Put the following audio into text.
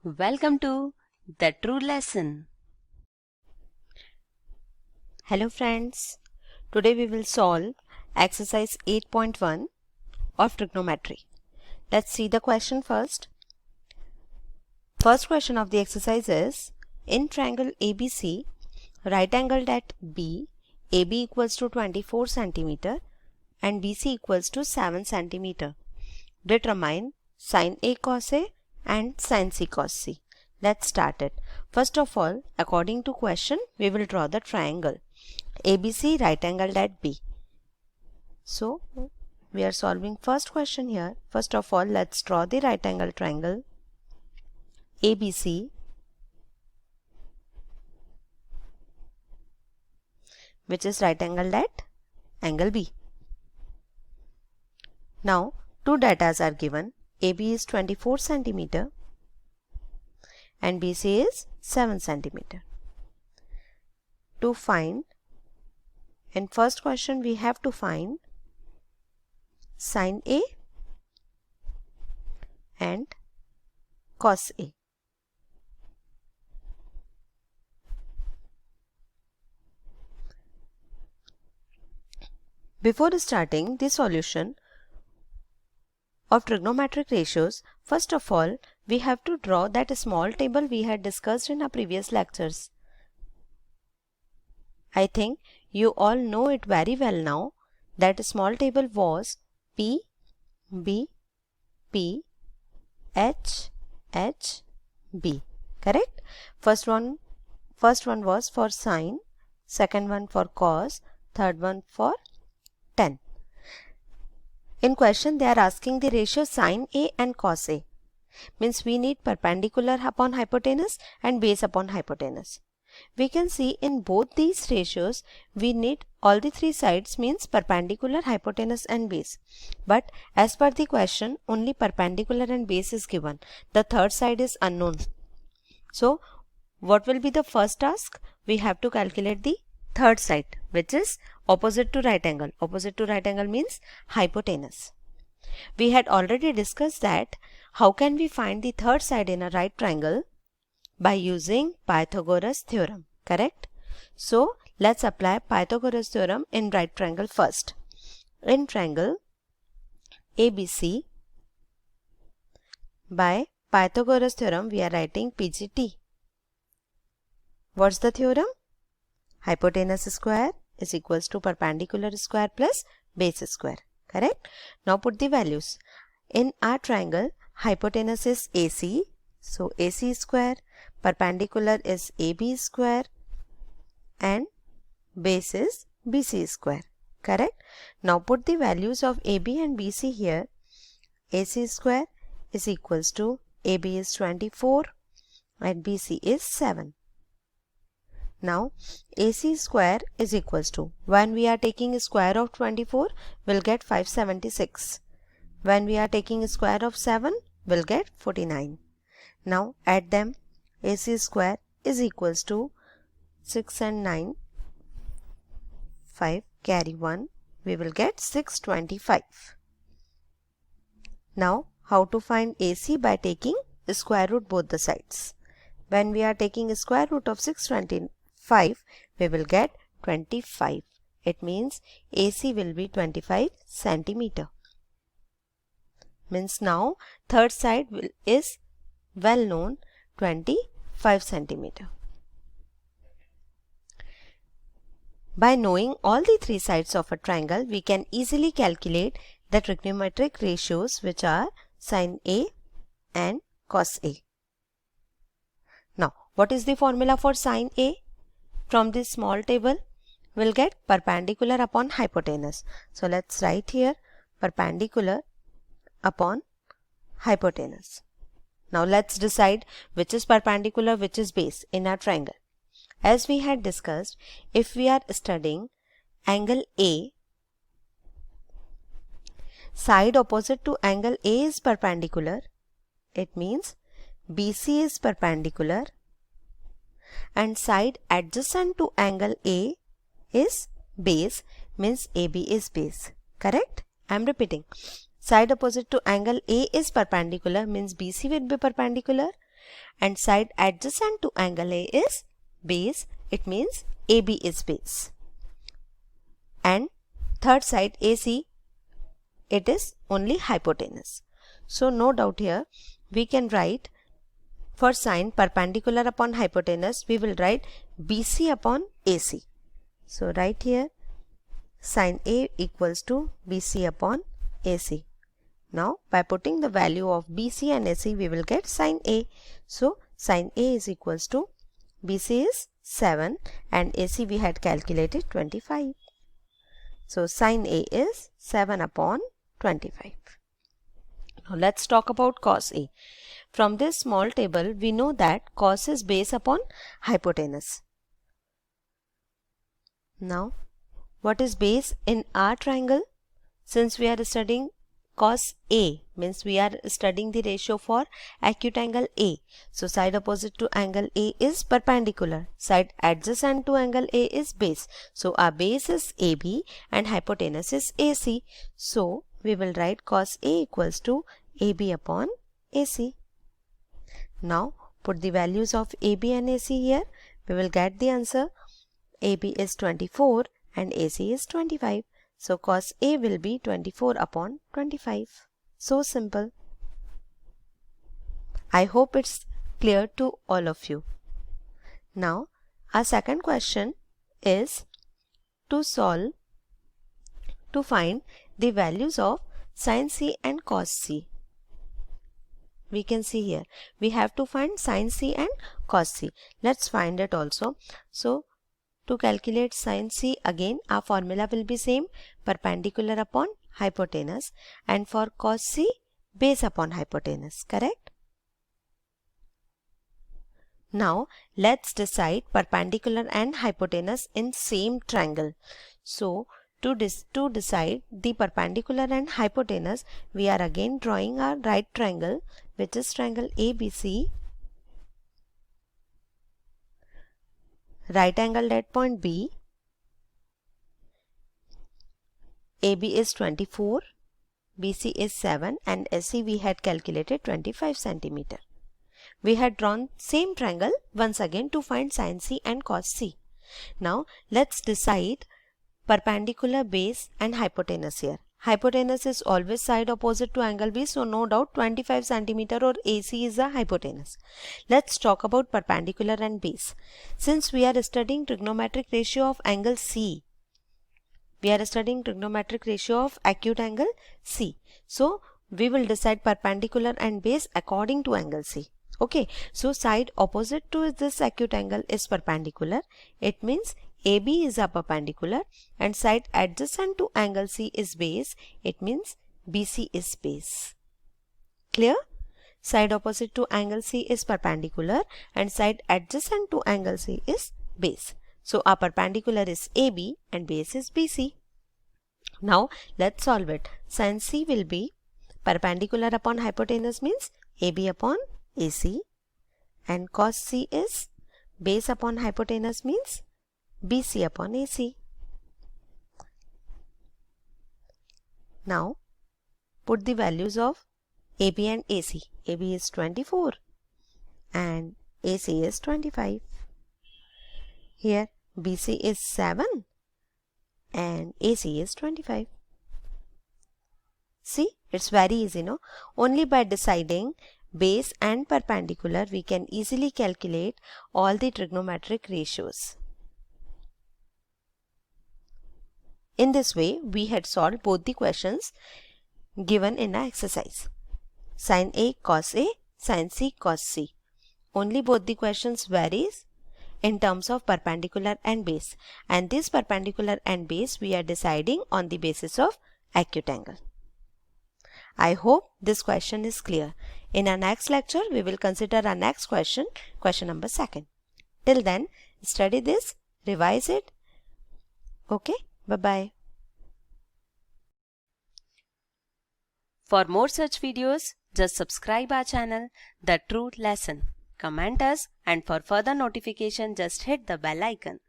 Welcome to The True Lesson. Hello friends, today we will solve exercise 8.1 of trigonometry. Let's see the question first. First question of the exercise is, in triangle ABC, right angled at B, AB equals to 24 cm and BC equals to 7 cm. Determine sin A cos A and sin C cos C. Let's start it. First of all, according to question, we will draw the triangle ABC right angled at B. So, we are solving first question here. First of all, let's draw the right angle triangle ABC, which is right angled at angle B. Now, two datas are given. AB is 24 cm and BC is 7 cm. To find, in first question we have to find sin A and cos A. Before starting the solution of trigonometric ratios, first of all, we have to draw that small table we had discussed in our previous lectures. I think you all know it very well now. That small table was P, B, P, H, H, B. Correct? First one was for sine, second one for cos, third one for tan. In question, they are asking the ratio sin A and cos A. Means we need perpendicular upon hypotenuse and base upon hypotenuse. We can see in both these ratios, we need all the three sides, means perpendicular, hypotenuse and base. But as per the question, only perpendicular and base is given. The third side is unknown. So, what will be the first task? We have to calculate the third side, which is opposite to right angle. Opposite to right angle means hypotenuse. We had already discussed that how can we find the third side in a right triangle? By using Pythagoras theorem, correct? So, let's apply Pythagoras theorem in right triangle first. In triangle ABC, by Pythagoras theorem, we are writing PGT. What's the theorem? Hypotenuse square is equals to perpendicular square plus base square. Correct? Now put the values. In our triangle, hypotenuse is AC. So AC square, perpendicular is AB square and base is BC square. Correct? Now put the values of AB and BC here. AC square is equals to AB is 24 and BC is 7. Now, AC square is equals to, when we are taking square of 24, we'll get 576. When we are taking square of 7, we'll get 49. Now, add them. AC square is equals to 6 and 9, 5, carry 1. We will get 625. Now, how to find AC? By taking square root both the sides. When we are taking square root of 625, we will get 25. It means AC will be 25 centimeter. Means now third side is well known, 25 centimeter. By knowing all the three sides of a triangle, we can easily calculate the trigonometric ratios, which are sin A and cos A. Now, what is the formula for sin A? From this small table, we'll get perpendicular upon hypotenuse. So, let's write here perpendicular upon hypotenuse. Now, let's decide which is perpendicular, which is base in our triangle. As we had discussed, if we are studying angle A, side opposite to angle A is perpendicular. It means BC is perpendicular and side adjacent to angle A is base, means AB is base. Correct? I am repeating. Side opposite to angle A is perpendicular, means BC will be perpendicular and side adjacent to angle A is base. It means AB is base. And third side AC, it is only hypotenuse. So no doubt here we can write, for sine perpendicular upon hypotenuse, we will write BC upon AC. So write here sine A equals to BC upon AC. Now by putting the value of BC and AC, we will get sine A. So sine A is equals to, BC is 7 and AC we had calculated 25. So sine A is 7 upon 25. Now let's talk about cos A. From this small table, we know that cos is base upon hypotenuse. Now, what is base in our triangle? Since we are studying cos A, means we are studying the ratio for acute angle A. So side opposite to angle A is perpendicular. Side adjacent to angle A is base. So our base is AB and hypotenuse is AC. So we will write cos A equals to AB upon AC. Now put the values of AB and AC here. We will get the answer. AB is 24 and AC is 25. So cos A will be 24 upon 25. So simple. I hope it's clear to all of you. Now our second question is to find the values of sin C and cos C. We can see here we have to find sin C and cos C. Let's find it also. So to calculate sin C, again our formula will be same, perpendicular upon hypotenuse, and for cos C, base upon hypotenuse, correct? Now let's decide perpendicular and hypotenuse in same triangle. So to decide the perpendicular and hypotenuse, we are again drawing our right triangle, which is triangle ABC. Right angle at point B. AB is 24, BC is 7 and SC we had calculated 25 centimeter. We had drawn same triangle once again to find sin C and cos C. Now let's decide perpendicular, base and hypotenuse here. Hypotenuse is always side opposite to angle B, so no doubt 25 centimeter or AC is a hypotenuse. Let's talk about perpendicular and base. Since we are studying trigonometric ratio of angle C, we are studying trigonometric ratio of acute angle C. So we will decide perpendicular and base according to angle C. Okay, so side opposite to this acute angle is perpendicular. It means AB is a perpendicular and side adjacent to angle C is base. It means BC is base. Clear? Side opposite to angle C is perpendicular and side adjacent to angle C is base. So our perpendicular is AB and base is BC. Now let's solve it. Sin C will be perpendicular upon hypotenuse, means AB upon AC, and cos C is base upon hypotenuse, means BC upon AC. Now put the values of AB and AC. AB is 24 and AC is 25. Here BC is 7 and AC is 25. See, it's very easy, no? Only by deciding base and perpendicular we can easily calculate all the trigonometric ratios. In this way, we had solved both the questions given in our exercise. Sin A cos A, sin C cos C. Only both the questions varies in terms of perpendicular and base, and this perpendicular and base we are deciding on the basis of acute angle. I hope this question is clear. In our next lecture, we will consider our next question, question number 2. Till then, study this, revise it. Okay, bye-bye. For more such videos, just subscribe our channel, The Truth Lesson. Comment us, and for further notification, just hit the bell icon.